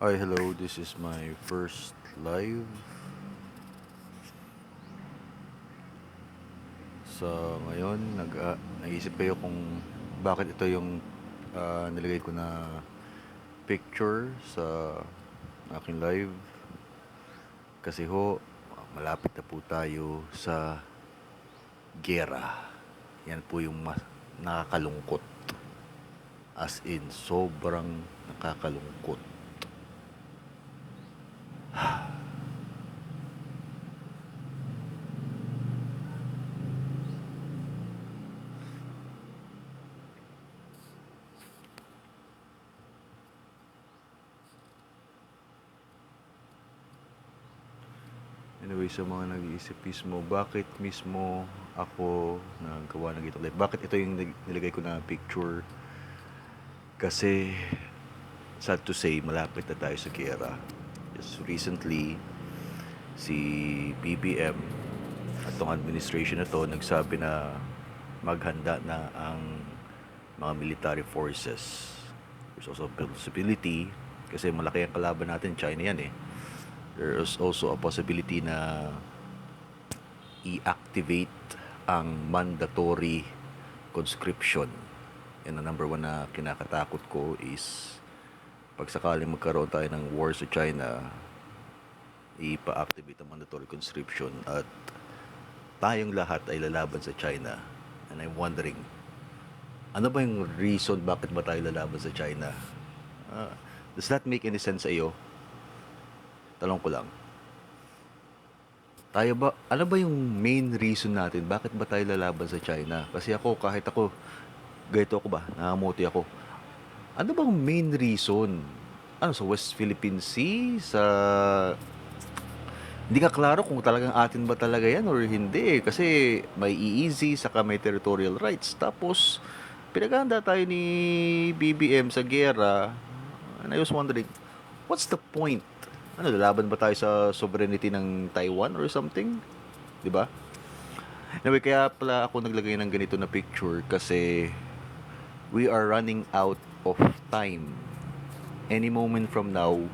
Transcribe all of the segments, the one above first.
Hi, hello. This is my first live. Sa ngayon, naisip kayo kung bakit ito yung nilagay ko na picture sa aking live. Kasi malapit na po tayo sa gera. Yan po yung nakakalungkot. As in, sobrang nakakalungkot. Anyway, sa mga nag-iisip mismo, bakit mismo ako nagawa ng ito live? Bakit ito yung nilagay ko na picture? Kasi, sad to say, malapit na tayo sa gera. Just recently, si BBM at tong administration na to nagsabi na maghanda na ang mga military forces. There's also a possibility, kasi malaki ang kalaban natin, China yan eh. There is also a possibility na i-activate ang mandatory conscription. And the number one na kinakatakot ko is pag sakaling magkaroon tayo ng war sa China, ipa-activate ang mandatory conscription at tayong lahat ay lalaban sa China. And I'm wondering, ano ba yung reason bakit ba tayo lalaban sa China? Does that make any sense sa iyo? Talong ko lang. Ano ba yung main reason natin? Bakit ba tayo lalaban sa China? Kasi kahit ako, ganito ako ba? Nangamuti ako. Ano bang main reason? Ano, sa West Philippine Sea? Hindi ka klaro kung talagang atin ba talaga yan or hindi. Kasi may EEZ, saka may territorial rights. Tapos, pinaghahanda tayo ni BBM sa gera. And I was wondering, what's the point? Ano, lalaban ba tayo sa sovereignty ng Taiwan or something? 'Di ba? Anyway, kaya pala ako naglagay ng ganito na picture kasi we are running out of time. Any moment from now,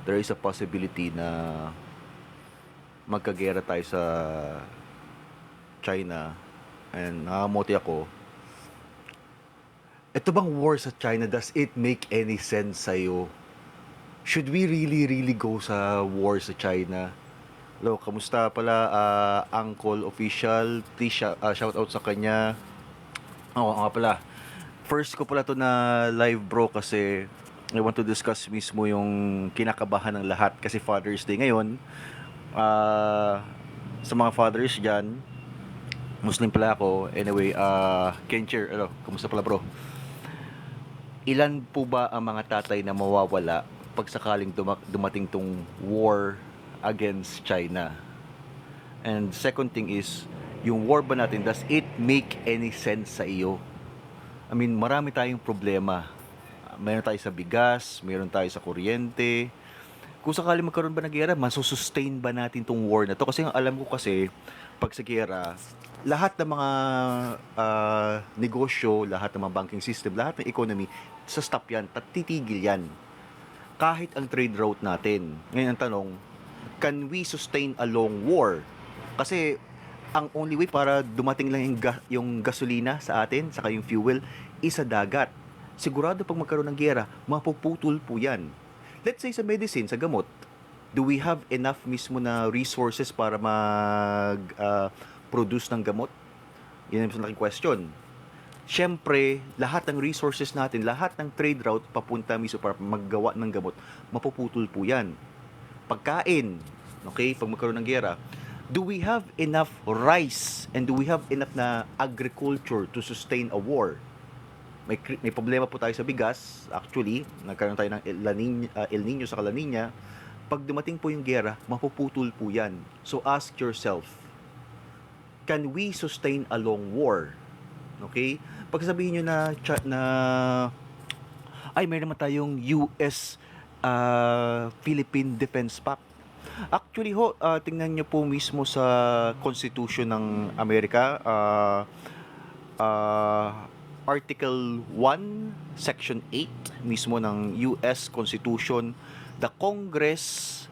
there is a possibility na magkagera tayo sa China. And nakakamoti ako. Ito bang war sa China, does it make any sense sa'yo? Should we really go sa war sa China? Hello, kamusta pala, Uncle Official? Please shout out sa kanya. Oo nga pala. First ko pala to na live bro kasi I want to discuss mismo yung kinakabahan ng lahat kasi Father's Day ngayon. Sa mga fathers dyan, Muslim pala ako. Anyway, Kencher, kamusta pala bro? Ilan po ba ang mga tatay na mawawala pag sakaling dumating tong war against China? And second thing is, yung war ba natin, does it make any sense sa iyo? I mean, marami tayong problema. Mayroon tayo sa bigas, mayroon tayo sa kuryente. Kung sakali magkaroon ba ng gera, masusustain ba natin tong war na to? Kasi ang alam ko kasi, pag sa gera, lahat ng mga negosyo, lahat ng mga banking system, lahat ng economy, sa stop yan, titigil yan. Kahit ang trade route natin. Ngayon ang tanong, can we sustain a long war? Kasi ang only way para dumating lang yung gasolina sa atin, saka yung fuel, is sa dagat. Sigurado pag magkaroon ng gera, mapuputol po yan. Let's say sa medicine, sa gamot, do we have enough mismo na resources para mag-produce ng gamot? Yan ang laking question. Siyempre, lahat ng resources natin, lahat ng trade route papunta mismo para maggawa ng gamot, mapuputol po yan. Pagkain, okay, pag magkaroon ng gera, do we have enough rice and do we have enough na agriculture to sustain a war? May problema po tayo sa bigas. Actually, nagkaroon tayo ng El Nino sa La Nina. Pag dumating po yung gera, mapuputol po yan. So ask yourself, can we sustain a long war? Okay? Pag sabihin nyo na ay, may naman tayong US Philippine Defense Pact. Actually tingnan nyo po mismo sa Constitution ng Amerika, Article 1, Section 8 mismo ng US Constitution The Congress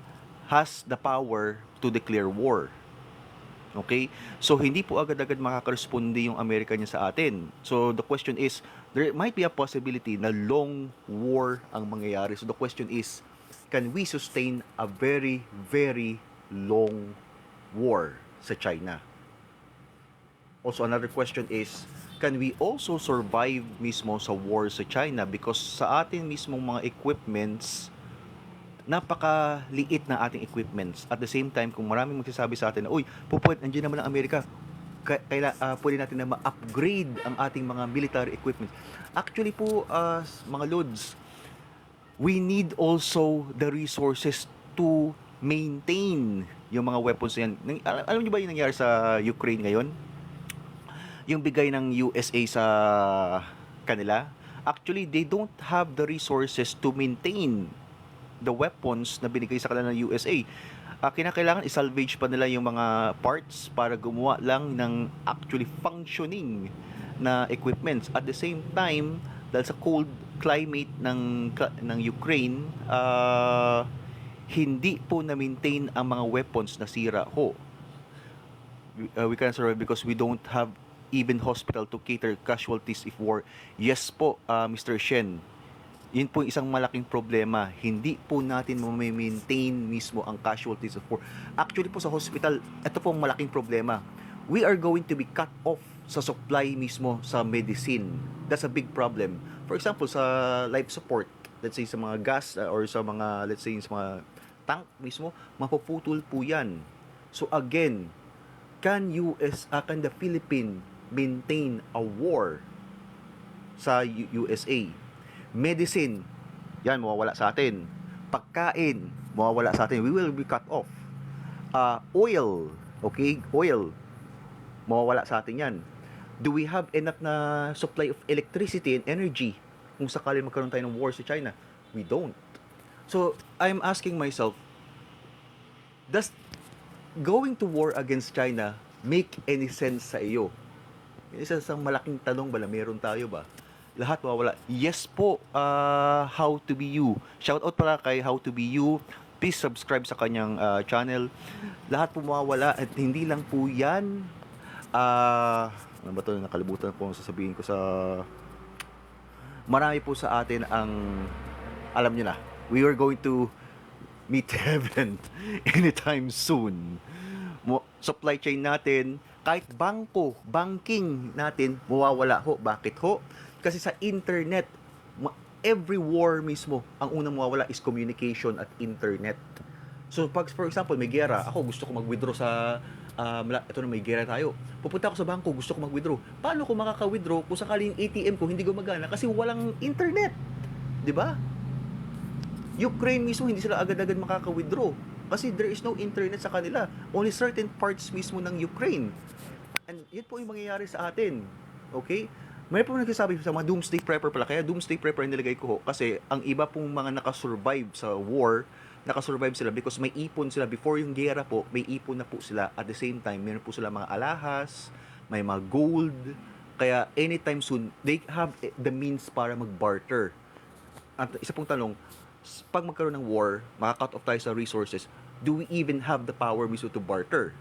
has the power to declare war. Okay? So, hindi po agad-agad makakaresponde yung Amerika niya sa atin. So, the question is, there might be a possibility na long war ang mangyayari. So, the question is, can we sustain a very, very long war sa China? Also, another question is, can we also survive mismo sa war sa China? Because sa atin mismong mga equipments, napakaliit na ating equipments. At the same time, kung maraming magsasabi sa atin na, uy, nandiyan naman ang Amerika, pwede natin na ma-upgrade ang ating mga military equipment. Actually po, mga lods, we need also the resources to maintain yung mga weapons na yan. Alam niyo ba yung nangyari sa Ukraine ngayon? Yung bigay ng USA sa kanila? Actually, they don't have the resources to maintain the weapons na binigay sa kanila ng USA. Kinakailangan i-salvage pa nila yung mga parts para gumawa lang ng actually functioning na equipments. At the same time, dahil sa cold climate ng Ukraine, hindi po na-maintain ang mga weapons na sira ho. We can survive because we don't have even hospital to cater casualties if war. Yes po, Mr. Shen. Yun po yung isang malaking problema. Hindi po natin ma-maintain mismo ang casualties of war. Actually po sa hospital, ito po ang malaking problema. We are going to be cut off sa supply mismo sa medicine. That's a big problem. For example, sa life support, let's say sa mga gas or sa mga, let's say sa mga tank mismo, mapuputol po yan. So again, can the Philippines maintain a war sa USA? Medicine, yan, mawawala sa atin. Pagkain, mawawala sa atin. We will be cut off. Oil, okay? Oil, mawawala sa atin yan. Do we have enough na supply of electricity and energy kung sakali magkaroon tayo ng war sa China? We don't. So, I'm asking myself, does going to war against China make any sense sa iyo? Isa sa malaking tanong ba na meron tayo ba? Lahat mawawala. Yes po, How to Be You. Shout out pala kay How to Be You. Please subscribe sa kanyang channel. Lahat po mawawala at hindi lang po yan. Ano ba ito? Nakalimutan po ang sasabihin ko sa... Marami po sa atin ang... Alam nyo na, we are going to meet heaven anytime soon. Supply chain natin, kahit banking natin, mawawala ho. Bakit ho? Kasi sa internet, every war mismo, ang unang mawawala is communication at internet. So, pag, for example, may gera, ako gusto ko mag-withdraw sa, ito na may gera tayo. Pupunta ako sa bangko, gusto ko mag-withdraw. Paano ko makaka-withdraw kung sakaling ATM ko hindi gumagana kasi walang internet? 'Di ba? Ukraine mismo, hindi sila agad-agad makaka-withdraw kasi there is no internet sa kanila. Only certain parts mismo ng Ukraine. And yun po yung mangyayari sa atin. Okay? May po nagsasabi sa mga doomsday prepper pala. Kaya doomsday prepper ang nilagay ko ho. Kasi ang iba pong mga nakasurvive sa war, nakasurvive sila because may ipon sila. Before yung gera po, may ipon na po sila. At the same time, meron po sila mga alahas, may mga gold. Kaya anytime soon, they have the means para mag-barter. At isa pong tanong, pag magkaroon ng war, maka-cut off tayo sa resources, do we even have the power mismo to barter?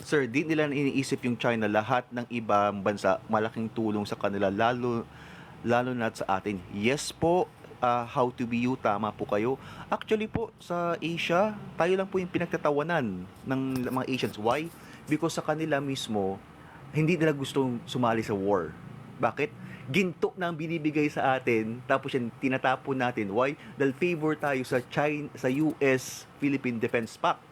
Sir, di nila iniisip yung China, lahat ng ibang bansa, malaking tulong sa kanila, lalo na sa atin. Yes po, How to Be You, tama po kayo. Actually po, sa Asia, tayo lang po yung pinagtatawanan ng mga Asians. Why? Because sa kanila mismo, hindi nila gustong sumali sa war. Bakit? Ginto na ang binibigay sa atin, tapos yan tinatapon natin. Why? Dahil favor tayo sa US-Philippine Defense Pact.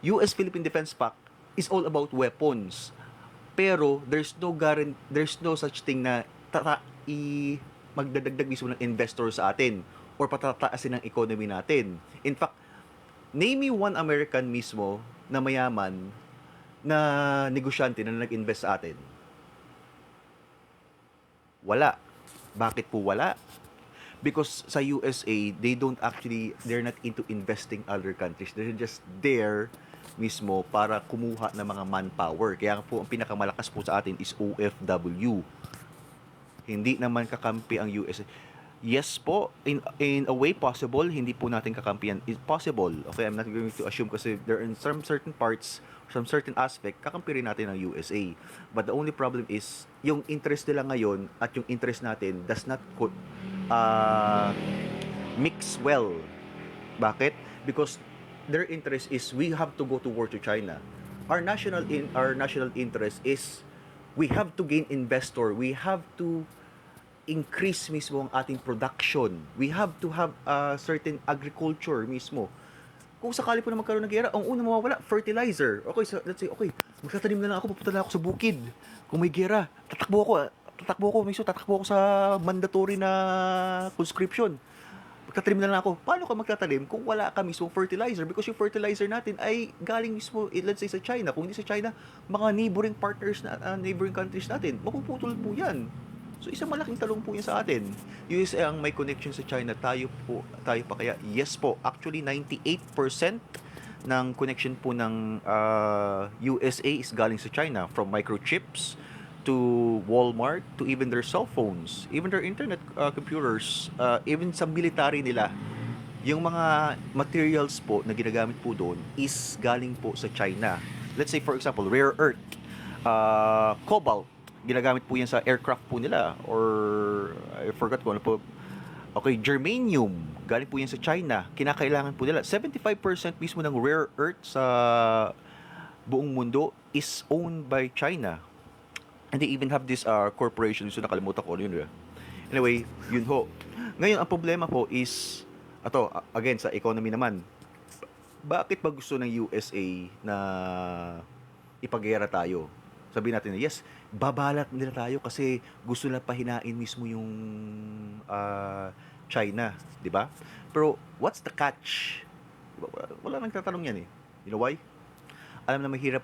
US-Philippine Defense Pact is all about weapons. Pero there's no such thing na magdadagdag mismo ng investor sa atin or patataasin ng economy natin. In fact, name me one American mismo na mayaman na negosyante na nag-invest sa atin. Wala. Bakit po wala? Because sa USA, they're not into investing other countries. They're just there mismo para kumuha ng mga manpower. Kaya po, ang pinakamalakas po sa atin is OFW. Hindi naman kakampi ang USA. Yes po, in a way possible, hindi po natin kakampihan. It's possible. Okay, I'm not going to assume kasi there are in some certain parts, some certain aspect, kakampi rin natin ng USA. But the only problem is, yung interest nila ngayon at yung interest natin does not uh, mix well. Bakit? Because their interest is we have to go to war to China. Our national interest is we have to gain investor. We have to increase mismo ang ating production. We have to have a certain agriculture mismo. Kung sakali po na magkaroon ng gera, ang una mawawala, fertilizer. Okay, so let's say, okay, magtatanim na lang ako, pupunta na ako sa bukid. Kung may gera, tatakbo ako sa mandatory na conscription. Magtatanim na lang ako. Paano ka magtatanim kung wala ka mismo fertilizer? Because yung fertilizer natin ay galing mismo, let's say sa China. Kung hindi sa China, mga neighboring partners neighboring countries natin, mapuputol po yan. So isang malaking talong po yan sa atin. USA ang may connection sa China, tayo pa kaya? Yes po. Actually 98% ng connection po ng USA is galing sa China, from microchips to Walmart to even their cell phones, even their internet computers, even sa military nila. Yung mga materials po na ginagamit po doon is galing po sa China. Let's say for example, rare earth, cobalt, ginagamit po yan sa aircraft po nila, or I forgot ko ano po. Okay, germanium, galing po yan sa China. Kinakailangan po nila. 75% mismo ng rare earth sa buong mundo is owned by China. And they even have this corporation, so nakalimutan ko yun. Anyway, yun ho. Ngayon, ang problema po is, again, sa economy naman, bakit ba gusto ng USA na ipagera tayo? Sabihin natin na, yes, babalat nila tayo kasi gusto nila pahinain mismo yung China, di ba? Pero, what's the catch? Diba? Wala nang tatanong yan eh. You know why? Alam na mahirap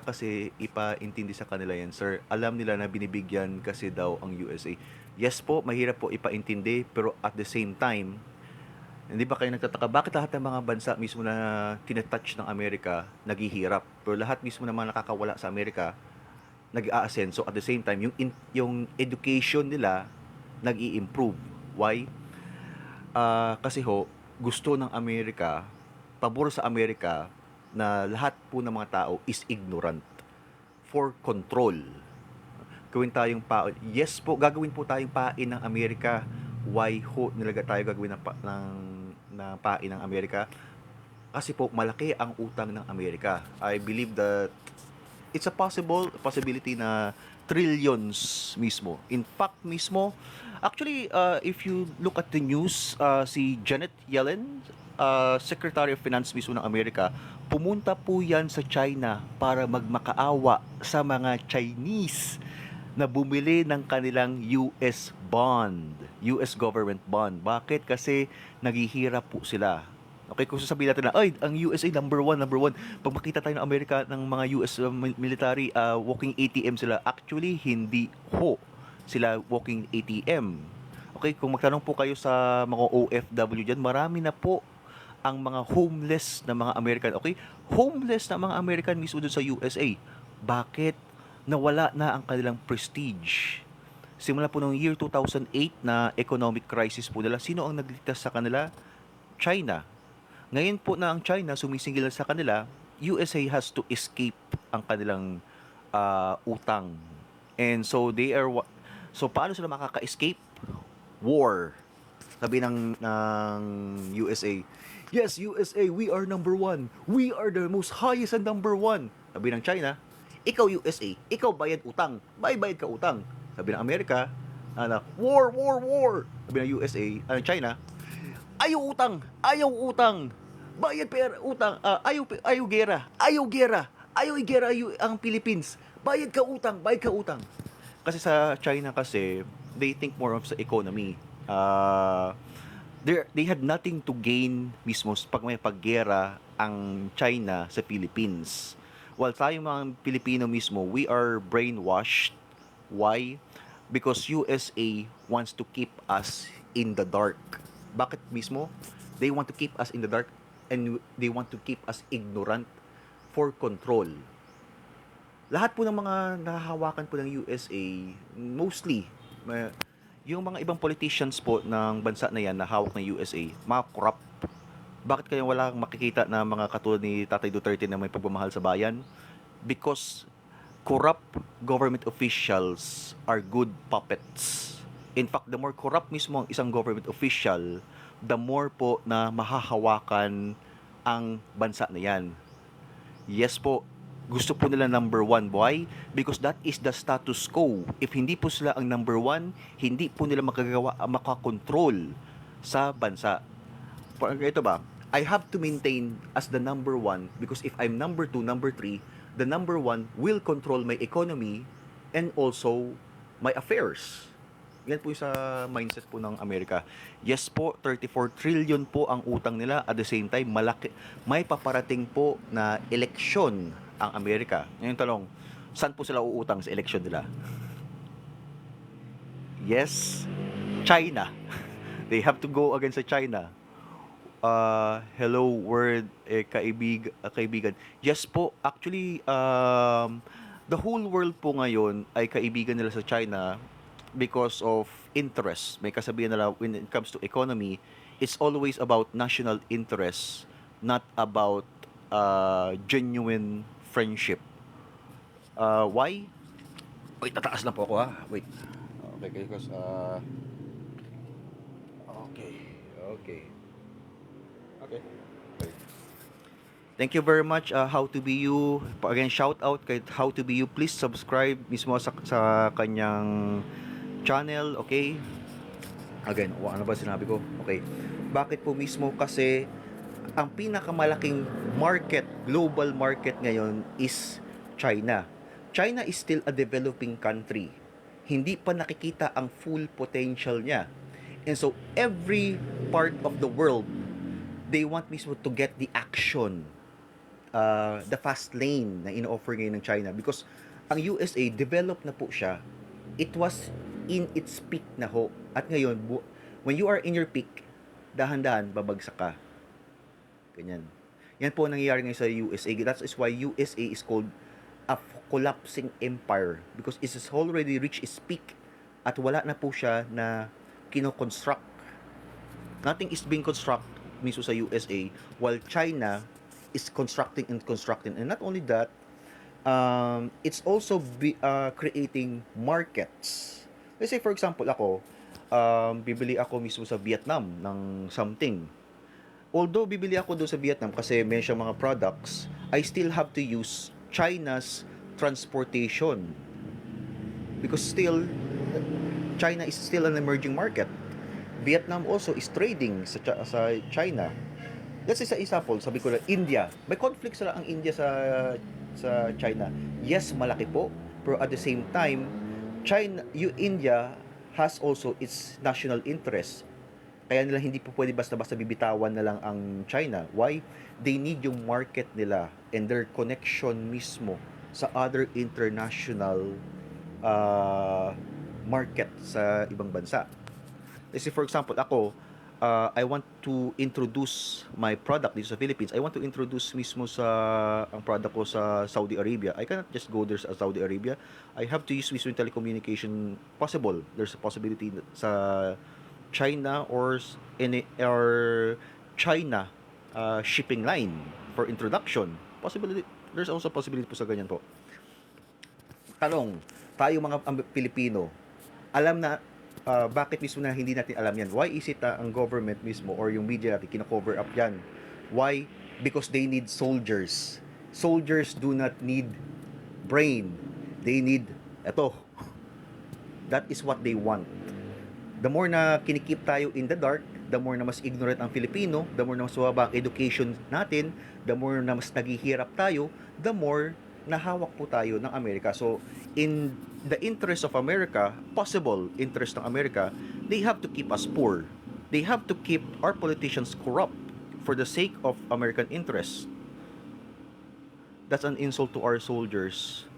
kasi ipaintindi sa kanila yan, sir. Alam nila na binibigyan kasi daw ang USA. Yes po, mahirap po ipaintindi, pero at the same time, hindi ba kayo nagtataka, bakit lahat ng mga bansa mismo na tinatouch ng Amerika, naghihirap? Pero lahat mismo na mga nakakawala sa Amerika, nag-aasenso. At the same time, yung education nila, nag-i-improve. Why? Kasi ho, gusto ng Amerika, pabor sa Amerika, na lahat po ng mga tao is ignorant for control. Gawin tayong yes po, gagawin po tayong pain ng Amerika. Why ho nilaga tayo gagawin ng pain ng Amerika? Kasi po malaki ang utang ng Amerika. I believe that it's a possibility na trillions mismo. In fact mismo, actually, if you look at the news, si Janet Yellen, Secretary of Finance mismo ng Amerika, pumunta po yan sa China para magmakaawa sa mga Chinese na bumili ng kanilang US bond, US government bond. Bakit? Kasi naghihirap po sila. Okay, kung sasabihin natin na, ay, ang USA number one. Pag makita tayo ng Amerika ng mga US military, walking ATM sila. Actually, hindi ho sila walking ATM. Okay, kung magtanong po kayo sa mga OFW dyan, marami na po ang mga homeless na mga American. Okay? Homeless na mga American mismo doon sa USA. Bakit? Nawala na ang kanilang prestige. Simula po noong year 2008 na economic crisis po nila, sino ang nagligtas sa kanila? China. Ngayon po na ang China sumisingil sa kanila, USA has to escape ang kanilang utang. And so so paano sila makaka-escape? War. Sabi ng USA, yes, USA, we are number one. We are the most highest and number one. Sabi ng China, ikaw USA, ikaw bayad utang. Bayad ka utang. Sabi ng Amerika, war. Sabi ng USA, China, ayaw utang. Bayad pera utang. Ayaw gera. Ayaw igera ang Philippines. Bayad ka utang. Kasi sa China kasi, they think more of sa economy. They had nothing to gain mismo pag may paggera ang China sa Philippines. While tayo mga Pilipino mismo, we are brainwashed. Why? Because USA wants to keep us in the dark. Bakit mismo? They want to keep us in the dark and they want to keep us ignorant for control. Lahat po ng mga nahahawakan po ng USA, mostly, Yung mga ibang politicians po ng bansa na yan na hawak ng USA, mga corrupt. Bakit kaya wala kang makikita na mga katulad ni Tatay Duterte na may pagmamahal sa bayan? Because corrupt government officials are good puppets. In fact, the more corrupt mismo ang isang government official, the more po na mahahawakan ang bansa na yan. Yes po, gusto po nila number one. Why? Because that is the status quo. If hindi po sila ang number one, hindi po nila makakontrol sa bansa. Ito ba? I have to maintain as the number one because if I'm number two, number three, the number one will control my economy and also my affairs. Yan po yung sa mindset po ng Amerika. Yes po, 34 trillion po ang utang nila. At the same time, malaki, may paparating po na eleksyon ang Amerika. Ngayon talong, saan po sila uutang sa eleksyon nila? Yes, China. They have to go against China. Hello world, kaibigan. Yes po, actually, the whole world po ngayon ay kaibigan nila sa China because of interest. May kasabihan nila when it comes to economy, it's always about national interest, not about genuine friendship. Why? Wait, tataas na po ako ha. Wait. Okay, because okay. Okay. Thank you very much, How to Be You. Again, shout out kay How to Be You. Please subscribe mismo sa kanyang channel, okay? Again, ano ba sinabi ko? Okay. Bakit po mismo? Kasi ang pinakamalaking market, global market ngayon is China. China is still a developing country. Hindi pa nakikita ang full potential niya. And so, every part of the world, they want mismo to get the action, the fast lane na ino-offer ngayon ng China. Because ang USA, developed na po siya. It was in its peak na ho. At ngayon, when you are in your peak, dahan-dahan, babagsak ka. Ganyan. Yan po ang nangyayari ngayon sa USA. That is why USA is called a collapsing empire. Because it has already reached its peak. At wala na po siya na kino-construct. Nothing is being constructed mismo sa USA while China is constructing. And not only that, it's also creating markets. Let's say for example ako, bibili ako mismo sa Vietnam ng something. Although bibili ako doon sa Vietnam kasi may siyang mga products, I still have to use China's transportation. Because still, China is still an emerging market. Vietnam also is trading sa China. Let's say sa example, sabi ko na India. May conflict sila ang India sa China. Yes, malaki po. Pero at the same time, India has also its national interest. Kaya nila hindi po pwede basta-basta bibitawan na lang ang China. Why? They need yung market nila and their connection mismo sa other international market sa ibang bansa. Let's say for example, ako, I want to introduce my product dito sa Philippines. I want to introduce mismo ang product ko sa Saudi Arabia. I cannot just go there sa Saudi Arabia. I have to use mismo yung telecommunication possible. There's a possibility sa China or China shipping line for introduction. There's also possibility po sa ganyan po. Tanong, tayo mga Pilipino, alam na bakit mismo na hindi natin alam yan? Why is it ang government mismo or yung media natin kina-cover up yan? Why? Because they need soldiers. Soldiers do not need brain. They need, eto, that is what they want. The more na kinikip tayo in the dark, the more na mas ignorant ang Filipino, the more na mas mababa ang education natin, the more na mas naghihirap tayo, the more nahawak po tayo ng Amerika. So, in the interest of America, possible interest ng Amerika, they have to keep us poor. They have to keep our politicians corrupt for the sake of American interests. That's an insult to our soldiers.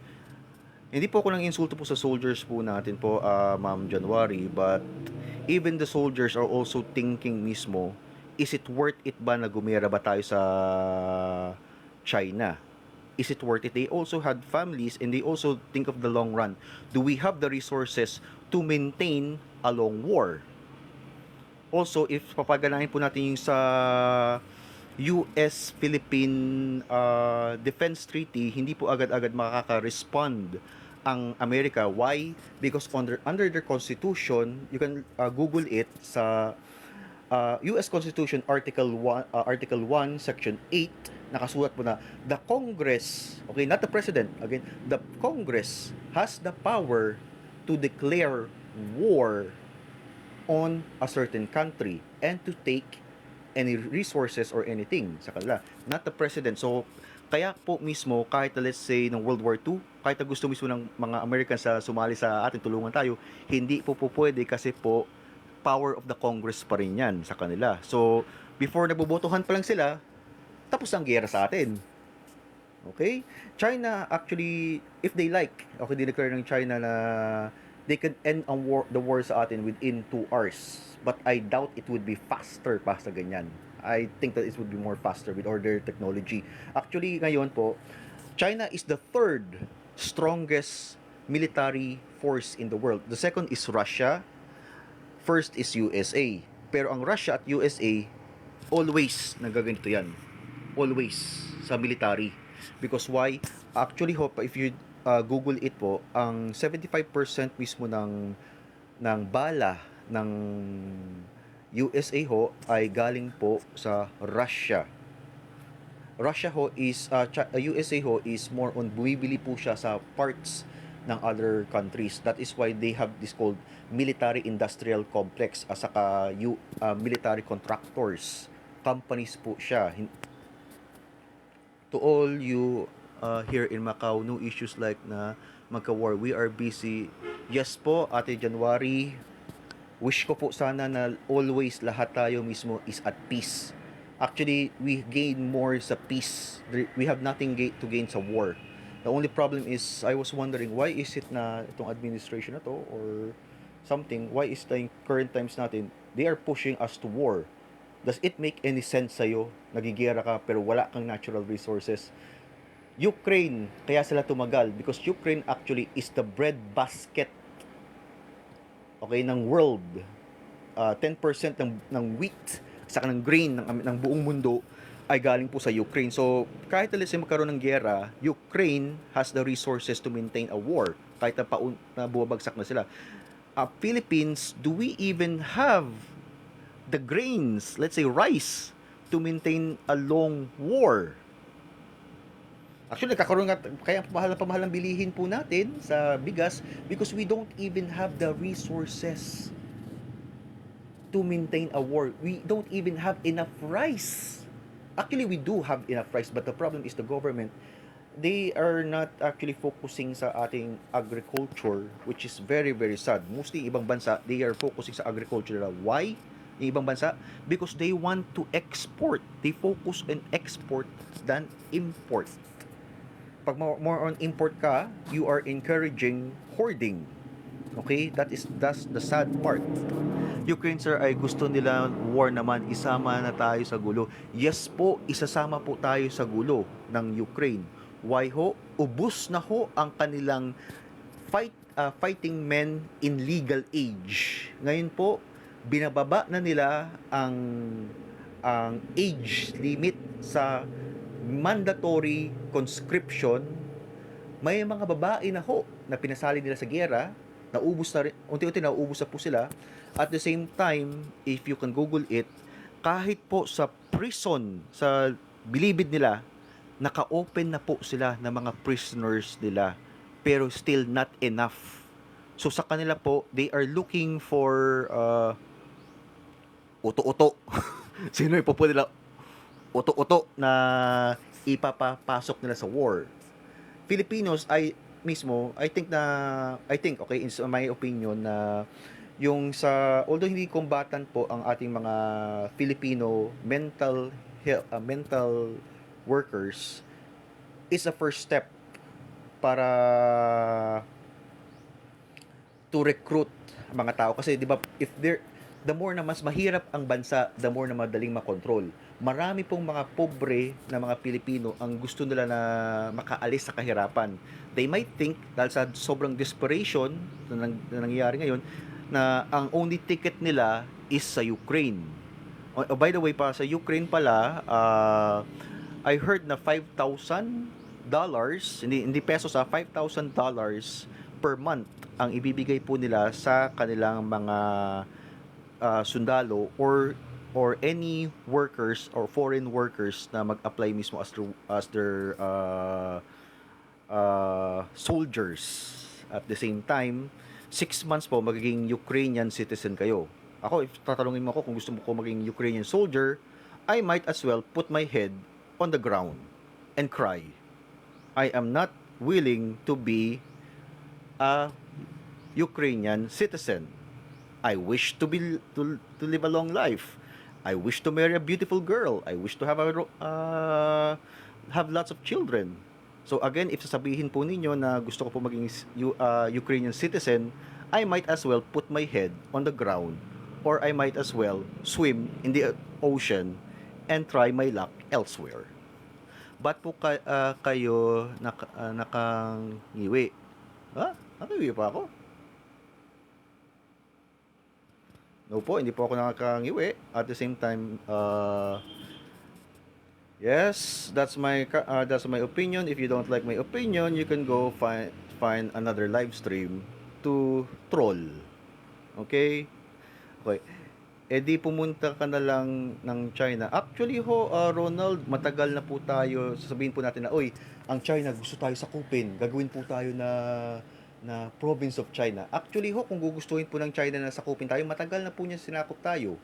Hindi po ako nang insulto po sa soldiers po natin po, Ma'am January, but even the soldiers are also thinking mismo, is it worth it ba na gumera ba tayo sa China? Is it worth it? They also had families and they also think of the long run. Do we have the resources to maintain a long war. Also, if papaganahin po natin yung sa US-Philippine Defense Treaty, hindi po agad-agad makaka-respond ang Amerika. Why? Because under their constitution, you can Google it sa US Constitution Article 1 Section 8, nakasulat po na the Congress, okay, not the President, again, the Congress has the power to declare war on a certain country and to take any resources or anything sa kanila, not the President. So kaya po mismo, kahit let's say ng World War II, kahit na gusto mismo ng mga Americans sa sumali sa atin, tulungan tayo, hindi po pwede kasi po power of the Congress pa rin yan sa kanila. So before nabubotohan pa lang sila, tapos ang giyera sa atin. Okay? China actually, if they like, okay, dineclare ng China na they can end the war sa atin within 2 hours. But I doubt it would be faster pa sa ganyan. I think that it would be more faster with order technology. Actually, ngayon po, China is the third strongest military force in the world. The second is Russia. First is USA. Pero ang Russia at USA, always nagaganito yan. Always sa military. Because why? Actually, if you Google it po, ang 75% mismo ng bala ng USA ho ay galing po sa Russia. Russia ho is USA ho is more on bumibili po siya sa parts ng other countries. That is why they have this called military industrial complex at saka military contractors companies po siya. To all you here in Macau, no issues like na magka-war. We are busy. Yes po, Ate January. Wish ko po sana na always lahat tayo mismo is at peace. Actually, we gain more sa peace. We have nothing to gain sa war. The only problem is, I was wondering, why is it na itong administration na to or something, why is the current times natin, they are pushing us to war? Does it make any sense sa'yo? Nagigera ka pero wala kang natural resources. Ukraine, kaya sila tumagal because Ukraine actually is the breadbasket, okay, ng world. 10% ng wheat saka ng grain ng buong mundo ay galing po sa Ukraine. So kahit let's say magkaroon ng giyera, Ukraine has the resources to maintain a war kahit na bumabagsak na sila. Philippines, do we even have the grains, let's say rice, to maintain a long war? Actually, nagkakaroon nga, kaya pamahal ang bilihin po natin sa bigas because we don't even have the resources to maintain a war. We don't even have enough rice. Actually, we do have enough rice, but the problem is the government, they are not actually focusing sa ating agriculture, which is very, very sad. Mostly, ibang bansa, they are focusing sa agriculture. Why? Yung ibang bansa? Because they want to export. They focus on export than import. Pag more on import ka, you are encouraging hoarding. Okay? That's the sad part. Ukraine, sir, ay gusto nila war naman, isama na tayo sa gulo. Yes po, isasama po tayo sa gulo ng Ukraine. Why ho? Ubus na ho ang kanilang fighting men in legal age. Ngayon po, binababa na nila ang age limit sa mandatory conscription. May mga babae na ho na pinasali nila sa giyera, naubos na rin, unti-unti nauubos na po sila. At the same time, if you can Google it, kahit po sa prison, sa bilibid nila, naka-open na po sila ng mga prisoners nila, pero still not enough. So sa kanila po, they are looking for uto-uto. Sino yung po nila uto-uto na ipapapasok nila sa war. Filipinos ay mismo, I think, okay, in my opinion, na yung although hindi combatant po ang ating mga Filipino mental workers, is a first step para to recruit mga tao. Kasi di ba, the more na mas mahirap ang bansa, the more na madaling makontrol. Marami pong mga pobre na mga Pilipino ang gusto nila na makaalis sa kahirapan. They might think, dahil sa sobrang desperation na nangyayari ngayon, na ang only ticket nila is sa Ukraine. By the way, pa sa Ukraine pala, I heard na $5,000, hindi pesos, $5,000 per month ang ibibigay po nila sa kanilang mga sundalo or any workers or foreign workers na mag-apply mismo as their soldiers. At the same time, 6 months po magiging Ukrainian citizen kayo. Ako, if tatanungin mo ako kung gusto mo ko maging Ukrainian soldier, I might as well put my head on the ground and cry. I am not willing to be a Ukrainian citizen. I wish to live a long life. I wish to marry a beautiful girl. I wish to have lots of children. So again, if sasabihin po ninyo na gusto ko po maging Ukrainian citizen, I might as well put my head on the ground, or I might as well swim in the ocean and try my luck elsewhere. Ba't po kayo nakangiwi? Ha? Nakangiwi pa ako? No po, hindi po ako nakakangiwi. At the same time, yes, that's my opinion. If you don't like my opinion, you can go find another live stream to troll. Okay? Okay. Eh di pumunta ka na lang ng China. Actually ho, Ronald, matagal na po tayo, sasabihin po natin na, oy, ang China gusto tayo sakupin. Gagawin po tayo na province of China. Actually ho, kung gugustuhin po ng China na sakupin tayo, matagal na po niya sinakop tayo.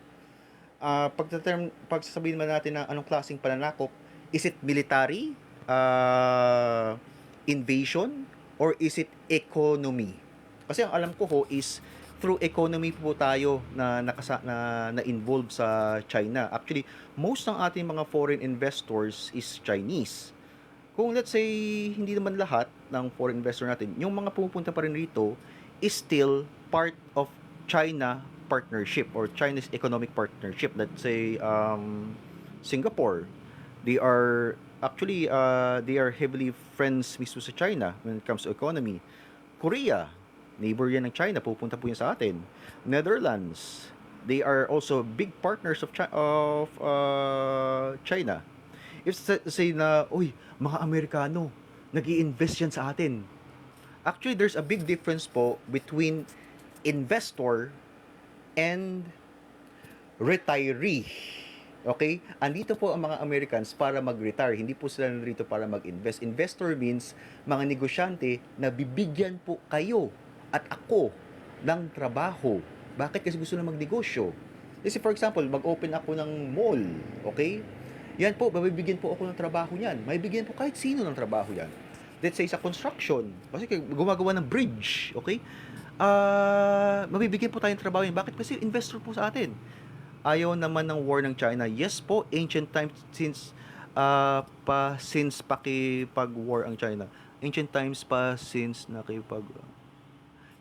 Pagsasabihin man natin na anong klaseng pananakop, is it military, invasion, or is it economy? Kasi ang alam ko ho is through economy po tayo na involved sa China. Actually, most ng ating mga foreign investors is Chinese. Kung let's say hindi naman lahat ng foreign investor natin, yung mga pumupunta pa rin rito is still part of China partnership or Chinese economic partnership. Let's say Singapore, they are heavily friends mismo sa China when it comes to economy. Korea, neighbor yan ng China, pupunta po yan sa atin. Netherlands, they are also big partners of China. If say na, uy, mga Amerikano, nag-i-invest yan sa atin. Actually, there's a big difference po between investor and retiree. Okay? Andito po ang mga Americans para mag-retire. Hindi po sila narito para mag-invest. Investor means mga negosyante na bibigyan po kayo at ako ng trabaho. Bakit? Kasi gusto na magnegosyo. Kasi for example, mag-open ako ng mall. Okay? Yan po, mabibigyan po ako ng trabaho niyan. Mabibigyan po kahit sino ng trabaho yan. Let's say sa construction. Kasi gumagawa ng bridge. Okay? Mabibigyan po tayong trabaho yan. Bakit? Kasi investor po sa atin. Ayaw naman ng war ng China. Yes po, ancient times since pakipag-war ang China. Ancient times pa since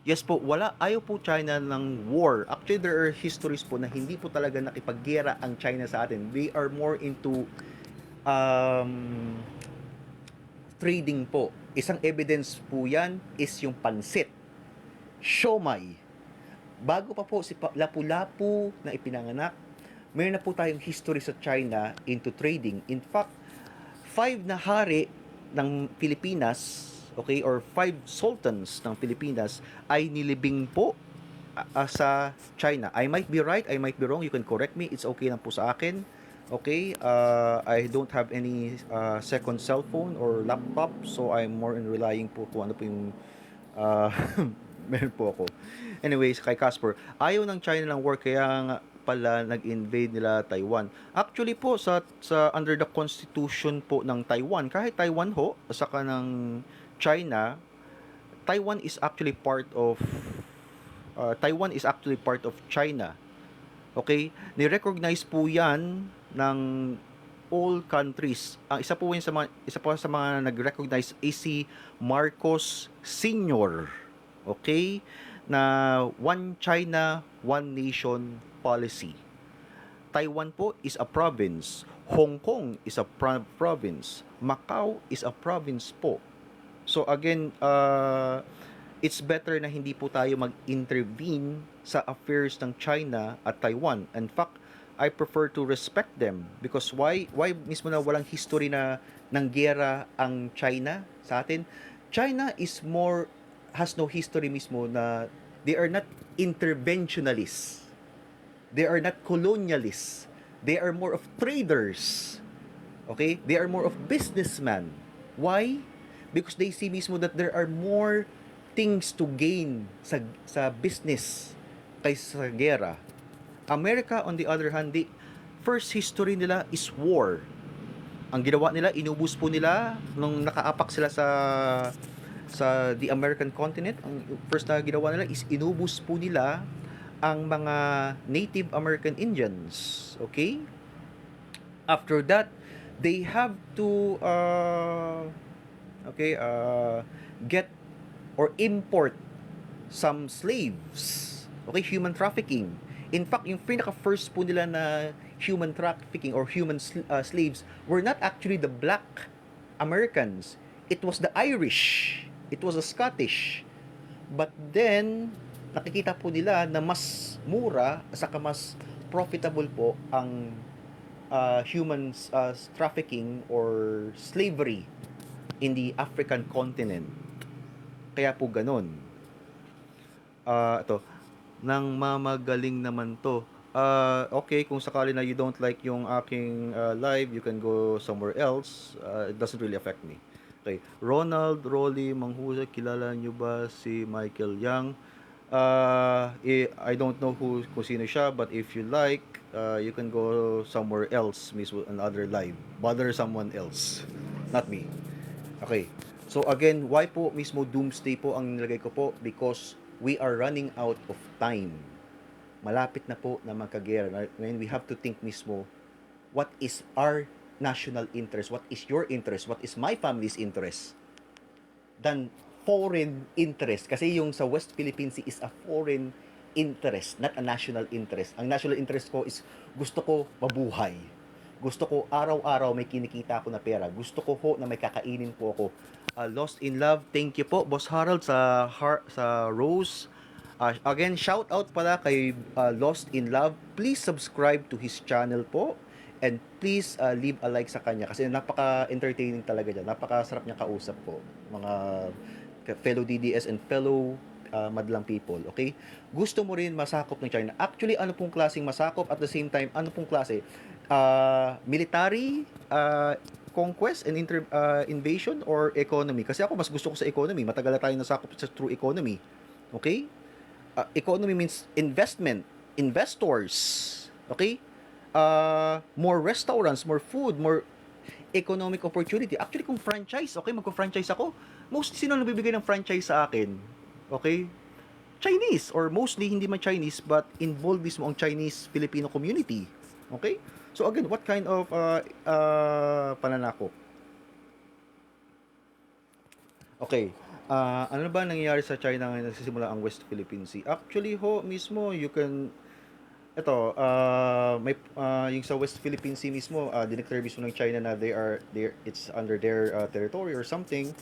Yes po, ayaw po China ng war. Actually, there are histories po na hindi po talaga nakipaggera ang China sa atin. They are more into trading po. Isang evidence po yan is yung pansit. Siomai. Bago pa po si Lapu-Lapu na ipinanganak, mayroon na po tayong history sa China into trading. In fact, 5 na hari ng Pilipinas, okay, or 5 sultans ng Pilipinas ay nilibing po sa China. I might be right, I might be wrong. You can correct me. It's okay lang po sa akin. Okay, I don't have any second cellphone or laptop, so I'm more in relying po kung ano po yung meron po ako. Anyways, kay Casper, ayaw ng China ng war, kaya nga pala nag-invade nila Taiwan. Actually po, sa under the constitution po ng Taiwan, kahit Taiwan ho, saka ng China, Taiwan is actually part of China. Okay? Ni-recognize po 'yan ng all countries. Ang isa po sa mga nag-recognize is si Marcos Sr. Okay? Na One China, One Nation policy. Taiwan po is a province. Hong Kong is a province. Macau is a province po. So again, it's better na hindi po tayo mag-intervene sa affairs ng China at Taiwan. In fact, I prefer to respect them because why mismo na walang history na ng giyera ang China sa atin? China is more has no history mismo na they are not interventionalists. They are not colonialists. They are more of traders. Okay? They are more of businessmen. Why? Because they see mismo that there are more things to gain sa business kaysa sa gera. America, on the other hand, the first history nila is war. Ang ginawa nila, inubos po nila nung nakaapak sila sa the American continent. Ang first na ginawa nila is inubos po nila ang mga Native American Indians. Okay? After that, they have to get or import some slaves. Okay, human trafficking. In fact, yung pinaka-first po nila na human trafficking or human slaves were not actually the black Americans. It was the Irish. It was the Scottish. But then, nakikita po nila na mas mura at saka mas profitable po ang human trafficking or slavery in the African continent. Kaya po ganun. Ito, nang mamagaling naman to. Okay, kung sakali na you don't like yung aking live, you can go somewhere else. It doesn't really affect me. Okay, Ronald Rolly Manghusay, kilala nyo ba si Michael Yang? I don't know kung sino siya, but if you like, you can go somewhere else, mismo another live. Bother someone else, not me. Okay. So again, why po mismo doomsday po ang nilagay ko po? Because we are running out of time. Malapit na po na magkagera. When we have to think mismo, what is our national interest? What is your interest? What is my family's interest? Than foreign interest. Kasi yung sa West Philippine Sea is a foreign interest, not a national interest. Ang national interest ko is gusto ko mabuhay. Gusto ko araw-araw may kinikita ako na pera. Gusto ko ho na may kakainin po ako. Lost in Love, thank you po Boss Harold sa Rose. Again, shout out pala kay Lost in Love. Please subscribe to his channel po and please leave a like sa kanya kasi napaka-entertaining talaga niya. Napakasarap niya kausap po mga fellow DDS and fellow madlang people, okay? Gusto mo rin masakop ng China. Actually, ano pong klaseng masakop at the same time, ano pong klase? Military conquest and invasion or economy? Kasi ako mas gusto ko sa economy. Matagal na tayo nasakop sa true economy. Okay? Economy means investment, investors. Okay? More restaurants, more food, more economic opportunity. Actually, kung franchise, okay, magko-franchise ako, mostly sino nagbibigay ng franchise sa akin? Okay? Chinese or mostly hindi man Chinese but involved mismo ang Chinese Filipino community. Okay? So again, what kind of pananakop? Okay. Ano ba nangyayari sa China ngayon nagsisimula ang West Philippine Sea? Actually ho, mismo you can may yung sa West Philippine Sea mismo, dineclare mismo ng China na it's under their territory or something.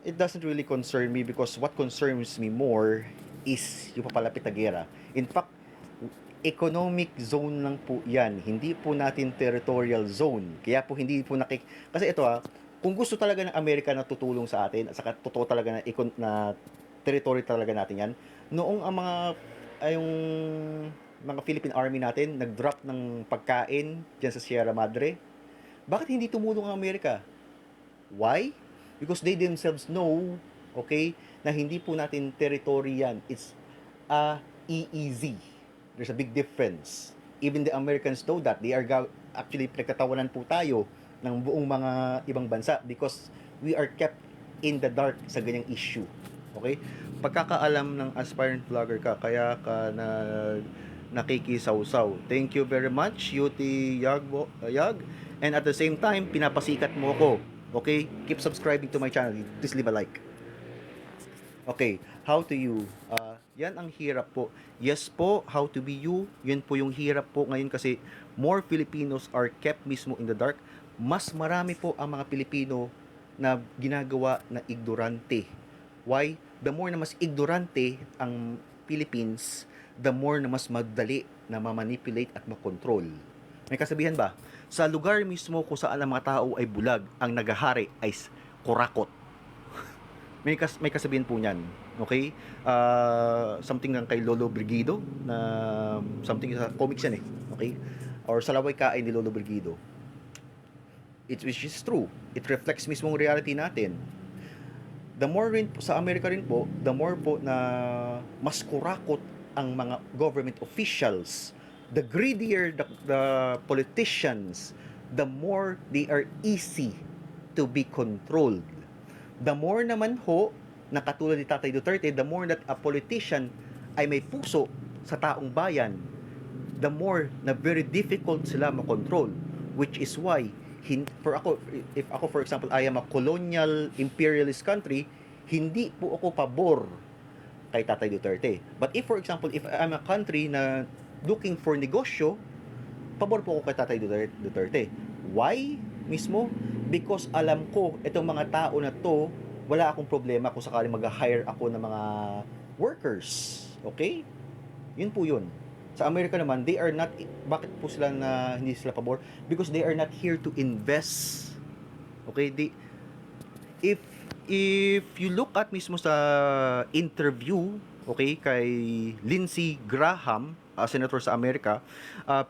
It doesn't really concern me because what concerns me more is yung papalapit na gera. In fact, economic zone lang po yan. Hindi po natin territorial zone. Kaya po hindi po kasi ito kung gusto talaga ng Amerika na tutulong sa atin at saka totoo talaga na territory talaga natin yan, noong ang yung mga Philippine Army natin nag-drop ng pagkain diyan sa Sierra Madre, bakit hindi tumulong ang Amerika? Why? Because they themselves know, okay, na hindi po natin territory yan. It's EEZ. There's a big difference. Even the Americans know that. They are actually pinagtatawanan po tayo ng buong mga ibang bansa because we are kept in the dark sa ganyang issue. Okay? Pagkakaalam ng aspirant vlogger ka, kaya ka na nakikisaw-saw. Thank you very much, Yuti Yag. And at the same time, pinapasikat mo ko. Okay? Keep subscribing to my channel. Please leave a like. Okay. How to you? Yan ang hirap po. Yes po, how to be you. Yun po yung hirap po ngayon kasi more Filipinos are kept mismo in the dark. Mas marami po ang mga Pilipino na ginagawa na ignorante. Why? the more na mas ignorante ang Philippines, the more na mas madali na ma-manipulate at makontrol. May kasabihan ba? Sa lugar mismo kung saan ang mga tao ay bulag, ang nagahari ay kurakot. May kasabihan po niyan. Okay? Something ng kay Lolo Brigido na something sa comics yan eh. Okay? Or sa laway kain ni Lolo Brigido. Which is true. It reflects mismo ang reality natin. The more rin sa Amerika rin po, the more po na mas kurakot ang mga government officials, the greedier the politicians, the more they are easy to be controlled. The more naman ho, na katulad ni Tatay Duterte, the more that a politician ay may puso sa taong bayan, the more na very difficult sila makontrol. Which is why, if ako for example, I am a colonial imperialist country, hindi po ako pabor kay Tatay Duterte. But if for example, if I'm a country na looking for negosyo, pabor po ako kay Tatay Duterte. Why mismo? Because alam ko, itong mga tao na to, wala akong problema kung sakaling mag-hire ako ng mga workers. Okay? Yun po yun. Sa Amerika naman, they are not, bakit po sila na hindi sila pabor? Because they are not here to invest. Okay? If you look at mismo sa interview, okay, kay Lindsey Graham, senator sa Amerika,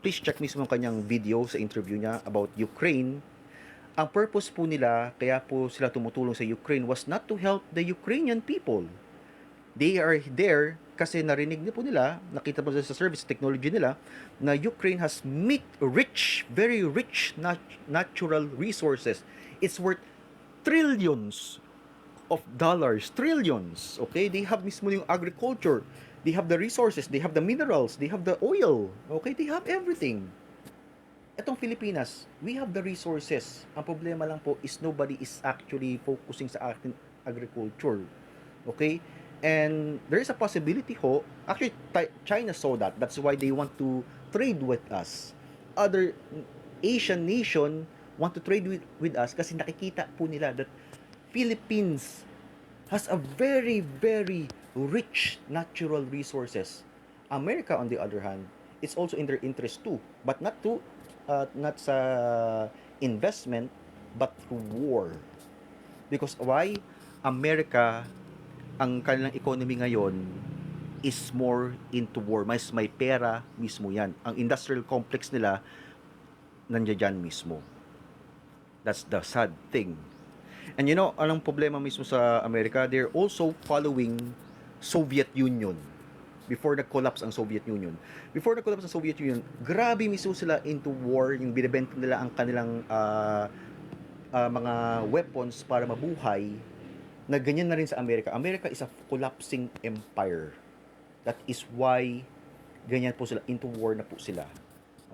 please check mismo ang kanyang video sa interview niya about Ukraine. Ang purpose po nila, kaya po sila tumutulong sa Ukraine, was not to help the Ukrainian people. They are there kasi narinig niyo po nila, nakita po sa service technology nila, na Ukraine has very rich natural resources. It's worth trillions of dollars, trillions. Okay, they have mismo yung agriculture, they have the resources, they have the minerals, they have the oil. Okay, they have everything. Etong Pilipinas, we have the resources. Ang problema lang po is nobody is actually focusing sa ating agriculture. Okay? And there is a possibility ho, actually China saw that. That's why they want to trade with us. Other Asian nation want to trade with us kasi nakikita po nila that Philippines has a very, very rich natural resources. America, on the other hand, it's also in their interest too, but not sa investment, but through war. Because why? America, ang kanilang economy ngayon is more into war. Mas may pera mismo yan. Ang industrial complex nila, nandiyan mismo. That's the sad thing. And you know, anong problema mismo sa Amerika? They're also following Soviet Union. Before nag-collapse ang Soviet Union. Before nag-collapse ang Soviet Union, grabe mismo sila into war, yung binibenta nila ang kanilang mga weapons para mabuhay, na ganyan na rin sa Amerika. America is a collapsing empire. That is why ganyan po sila, into war na po sila.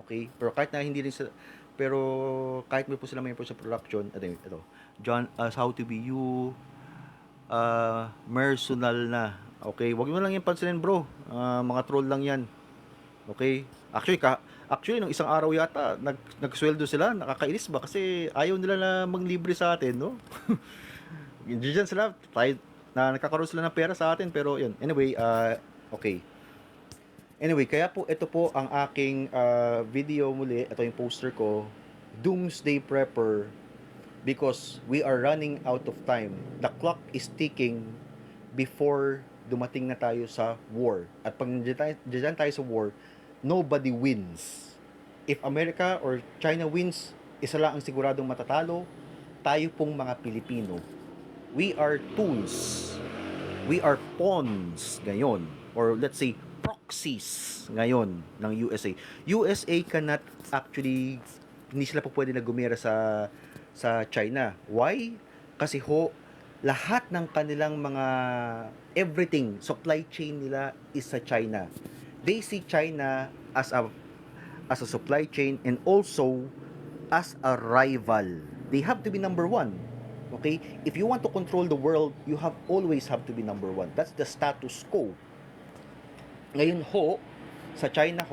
Okay? Pero kahit na hindi rin sila, pero kahit may po sila may po sa production, ito, John, How to Be You, personal na. Okay, wag mo lang yung pansinin bro. Mga troll lang yan. Okay? Actually, nung isang araw yata, nagsweldo sila. Nakakainis ba? Kasi ayaw nila na manglibre sa atin, no? Diyan sila, nakakaroon sila ng pera sa atin. Pero yun, anyway, okay. Anyway, kaya po, ito po ang aking video muli. Ito yung poster ko. Doomsday Prepper. Because we are running out of time. The clock is ticking before dumating na tayo sa war. At pag dyan tayo sa war, nobody wins. If America or China wins, isa lang ang siguradong matatalo, tayo pong mga Pilipino. We are tools. We are pawns ngayon. Or let's say, proxies ngayon ng USA. USA cannot actually, hindi sila po pwede na gumera sa China. Why? Kasi lahat ng kanilang mga everything, supply chain nila is sa China. They see China as a supply chain and also as a rival. They have to be number one. Okay? If you want to control the world, you always have to be number one. That's the status quo. Ngayon sa China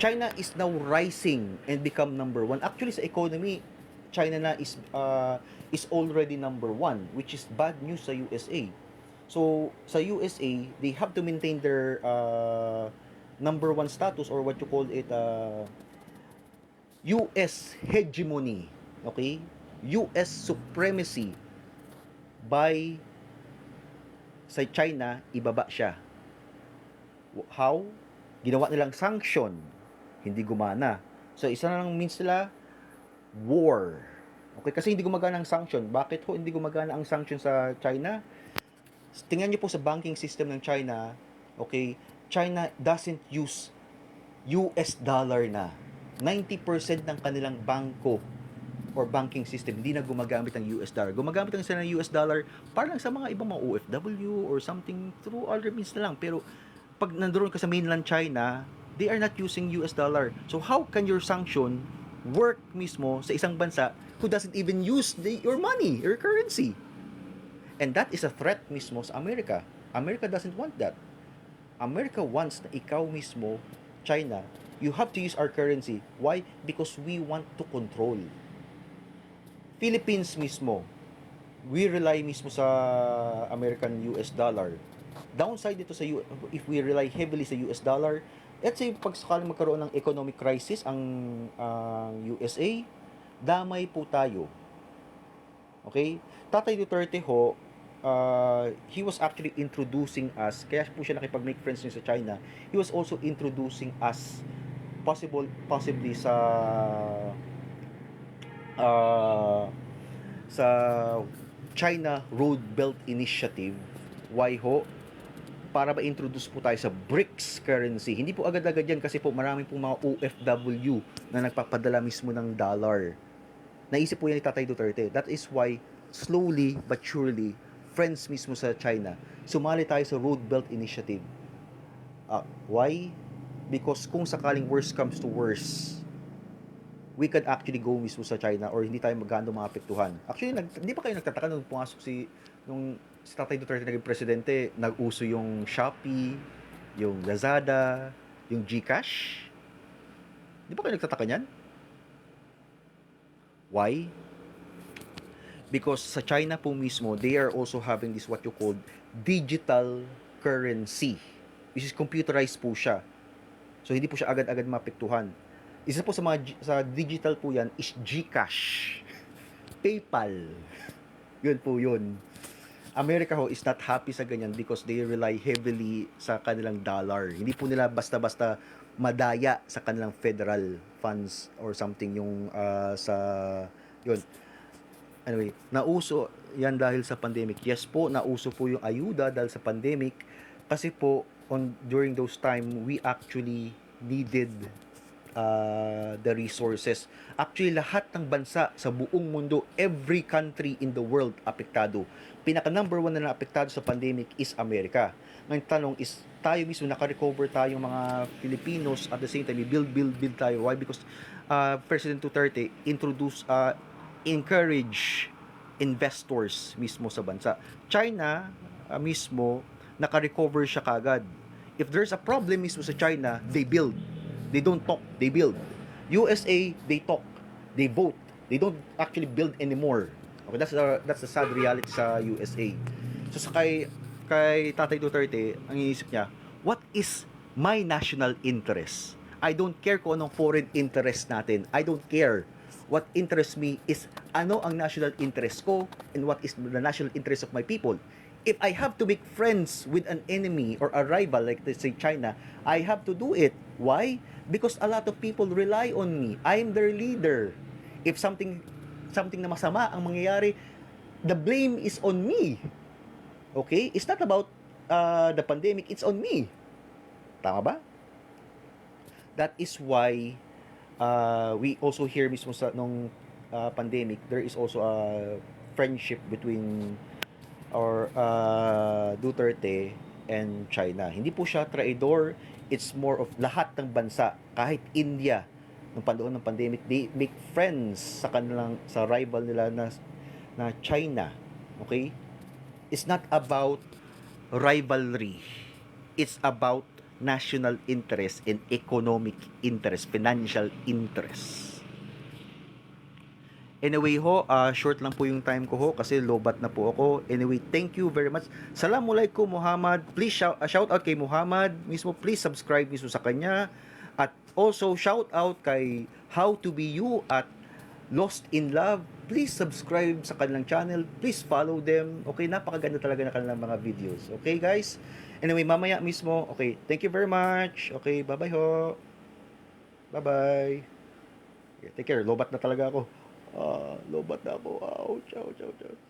China is now rising and become number one. Actually, sa economy, China na is already number one, which is bad news sa USA. So sa USA, they have to maintain their number one status, or what you call it, US hegemony, okay? US supremacy by sa China, ibaba siya. How? Ginawa nilang sanction, hindi gumana. So isa na lang means nila, war. Okay, kasi hindi gumagana ang sanction. Bakit ho hindi gumagana ang sanction sa China? Tingnan niyo po sa banking system ng China, okay? China doesn't use US dollar na. 90% ng kanilang bangko or banking system hindi na gumagamit ng US dollar. Gumagamit lang sila ng US dollar para lang sa mga ibang mga OFW or something, through other means na lang. Pero pag nandoon ka sa mainland China, they are not using US dollar. So how can your sanction work mismo sa isang bansa who doesn't even use your money, your currency? And that is a threat mismo sa Amerika. America doesn't want that. America wants na ikaw mismo, China, you have to use our currency. Why? Because we want to control. Philippines mismo, we rely mismo sa American US dollar. Downside dito sa if we rely heavily sa US dollar, let's say pag sakaling magkaroon ng economic crisis ang USA, damay po tayo. Okay? Tatay Duterte ho, he was actually introducing us, kaya po siya nakipag-make friends niya sa China, he was also introducing us possibly uh, sa China Road Belt Initiative. Why ho? Para ma-introduce po tayo sa BRICS currency. Hindi po agad-agad yan kasi po marami pong mga OFW na nagpapadala mismo ng dollar. Naisip po yan ni Tatay Duterte. That is why slowly but surely, friends mismo sa China, sumali tayo sa Road Belt Initiative. Why? Because kung sakaling worst comes to worst, we could actually go mismo sa China or hindi tayo magando maapektuhan. Actually, hindi pa kayo nagtataka nung pumasok nung si Tatay Duterte naging presidente, nag-uso yung Shopee, yung Lazada, yung GCash? Hindi pa kayo nagtataka niyan? Why? Because sa China po mismo, they are also having this what you call digital currency, which is computerized po siya. So hindi po siya agad-agad mapektuhan. Isa po sa digital po yan is GCash, PayPal. Yun po yun. America ho is not happy sa ganyan because they rely heavily sa kanilang dollar. Hindi po nila basta-basta madaya sa kanilang federal funds or something yung sa yun. Anyway, nauso yan dahil sa pandemic. Yes po, nauso po yung ayuda dahil sa pandemic kasi po during those time we actually needed the resources. Actually, lahat ng bansa sa buong mundo, every country in the world apektado. Pinaka number one na apektado sa pandemic is America. Ngayon tanong is, tayo mismo naka-recover tayong mga Filipinos at the same time, build tayo. Why? Because President Duterte encourage investors mismo sa bansa. China mismo, naka-recover siya kagad. If there's a problem mismo sa China, they build. They don't talk, they build. USA, they talk, they vote. They don't actually build anymore. Okay, that's the sad reality sa USA. So sa kay Tatay Duterte, ang iniisip niya, what is my national interest? I don't care kung anong foreign interest natin. I don't care. What interests me is ano ang national interest ko and what is the national interest of my people. If I have to make friends with an enemy or a rival, like let's say China, I have to do it. Why? Because a lot of people rely on me. I am their leader. If something na masama ang mangyayari, the blame is on me. Okay? It's not about the pandemic, it's on me. Tama ba? That is why we also hear mismo sa nung pandemic, there is also a friendship between Duterte and China. Hindi po siya traidor, it's more of lahat ng bansa, kahit India, nung panahon ng pandemic, they make friends sa rival nila na China. Okay? It's not about rivalry. It's about national interest and economic interest, financial interest. Anyway ho, short lang po yung time ko ho kasi lobat na po ako. Anyway, thank you very much. Assalamualaikum Muhammad. Please shout out kay Muhammad mismo. Please subscribe mismo sa kanya. At also shout out kay How to Be You at Lost in Love. Please subscribe sa kanilang channel. Please follow them. Okay, napakaganda talaga na kanilang mga videos. Okay, guys? Anyway, mamaya mismo. Okay, thank you very much. Okay, bye-bye ho. Bye-bye. Okay, take care. Lobat na talaga ako. Lobat na ako. Ouch, ouch, ouch, ouch.